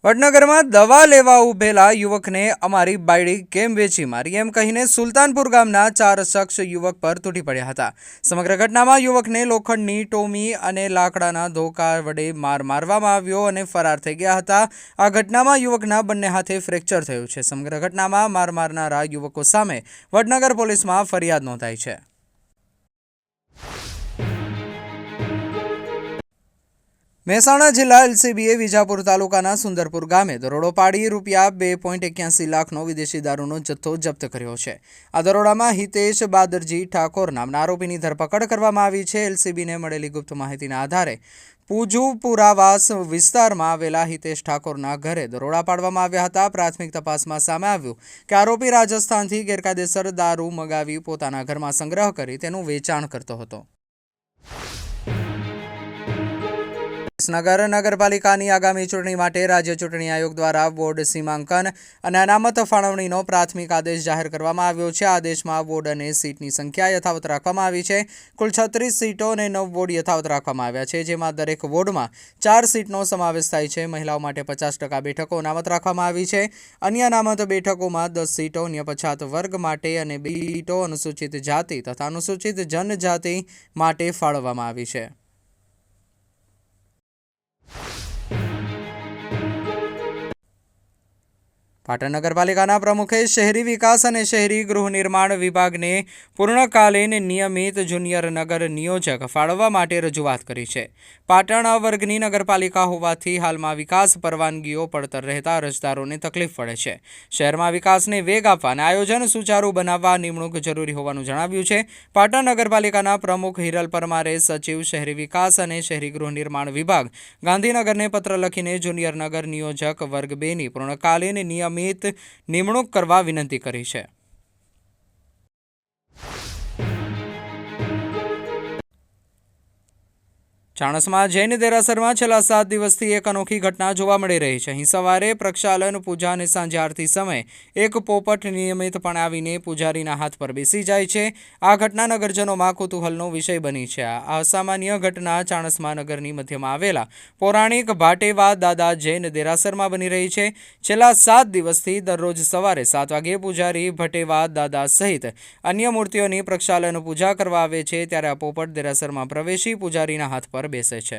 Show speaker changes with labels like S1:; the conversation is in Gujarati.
S1: વડનગરમાં દવા લેવા ઉભેલા યુવકને અમારી બાયડી કેમ વેચી મારી એમ કહીને સુલતાનપુર ગામના 4 શખ્સ યુવક પર તૂટી પડ્યા હતા। સમગ્ર ઘટનામાં યુવકને લોખંડની ટોમી અને લાકડાના ધોકા વડે મારવામાં આવ્યો અને ફરાર થઈ ગયા હતા। આ ઘટનામાં યુવકના બંને હાથે ફ્રેક્ચર થયું છે। સમગ્ર ઘટનામાં મારનારા યુવકો સામે વડનગર પોલીસમાં ફરિયાદ નોંધાઈ છે। મહેસાણા જિલ્લા એલસીબીએ વિજાપુર તાલુકાના સુંદરપુર ગામે દરોડો પાડી ₹2.81 લાખનો વિદેશી દારૂનો જથ્થો જપ્ત કર્યો છે। આ દરોડામાં હિતેશ બાદરજી ઠાકોર નામના આરોપીની ધરપકડ કરવામાં આવી છે। એલસીબીને મળેલી ગુપ્ત માહિતીના આધારે પૂજુપુરાવાસ વિસ્તારમાં આવેલા હિતેશ ઠાકોરના ઘરે દરોડા પાડવામાં આવ્યા હતા। પ્રાથમિક તપાસમાં સામે આવ્યું કે આરોપી રાજસ્થાનથી ગેરકાયદેસર દારૂ મંગાવી પોતાના ઘરમાં સંગ્રહ કરી તેનું વેચાણ કરતો હતો। વિસનગર નગરપાલિકાની આગામી ચૂંટણી માટે રાજ્ય ચૂંટણી આયોગ દ્વારા વોર્ડ સીમાંકન અને અનામત ફાળવણીનો પ્રાથમિક આદેશ જાહેર કરવામાં આવ્યો છે। આદેશમાં વોર્ડ અને સીટની સંખ્યા યથાવત રાખવામાં આવી છે। કુલ 36 સીટો અને 9 વોર્ડ યથાવત રાખવામાં આવ્યા છે, જેમાં દરેક વોર્ડમાં 4 સીટનો સમાવેશ થાય છે। મહિલાઓ માટે 50% બેઠકો અનામત રાખવામાં આવી છે। અન્ય અનામત બેઠકોમાં 10 સીટો અન્ય પછાત વર્ગ માટે અને 2 સીટો અનુસૂચિત જાતિ તથા અનુસૂચિત જનજાતિ માટે ફાળવવામાં આવી છે। પાટણ નગરપાલિકાના પ્રમુખે શહેરી વિકાસ અને શહેરી ગૃહ નિર્માણ વિભાગને પૂર્ણકાલીન નિયમિત જુનિયર નગર નિયોજક ફાળવવા માટે રજૂઆત કરી છે। પાટણ વર્ગની નગરપાલિકા હોવાથી હાલમાં વિકાસ પરવાનગીઓ પડતર રહેતા અરજદારોને તકલીફ પડે છે। શહેરમાં વિકાસને વેગ આપવા અને આયોજન સુચારુ બનાવવા નિમણૂક જરૂરી હોવાનું જણાવ્યું છે। પાટણ નગરપાલિકાના પ્રમુખ હિરલ પરમારે સચિવ શહેરી વિકાસ અને શહેરી ગૃહ નિર્માણ વિભાગ ગાંધીનગરને પત્ર લખીને જુનિયર નગર નિયોજક વર્ગ 2ની પૂર્ણકાલીન નિમણૂક કરવા વિનંતી કરી છે। ચાણસ્મા જૈન દેરાસરમાં છેલ્લા 7 દિવસથી એક અનોખી ઘટના જોવા મળી રહી છે। અહીં સવારે પ્રક્ષાલન, પૂજા અને સાંજે આરતી સમયે એક પોપટ નિયમિતપણે આવીને પૂજારીના હાથ પર બેસી જાય છે। આ ઘટના નગરજનોમાં કુતૂહલનો વિષય બની છે। આ અસામાન્ય ઘટના ચાણસ્મા નગરની મધ્યમાં આવેલા પૌરાણિક ભાટેવા દાદા જૈન દેરાસરમાં બની રહી છે। છેલ્લા 7 દિવસથી દરરોજ સવારે 7 વાગ્યે પૂજારી ભટેવા દાદા સહિત અન્ય મૂર્તિઓની પ્રક્ષાલન પૂજા કરવા આવે છે, ત્યારે આ પોપટ દેરાસરમાં પ્રવેશી પૂજારીના હાથ પર બેસે છે।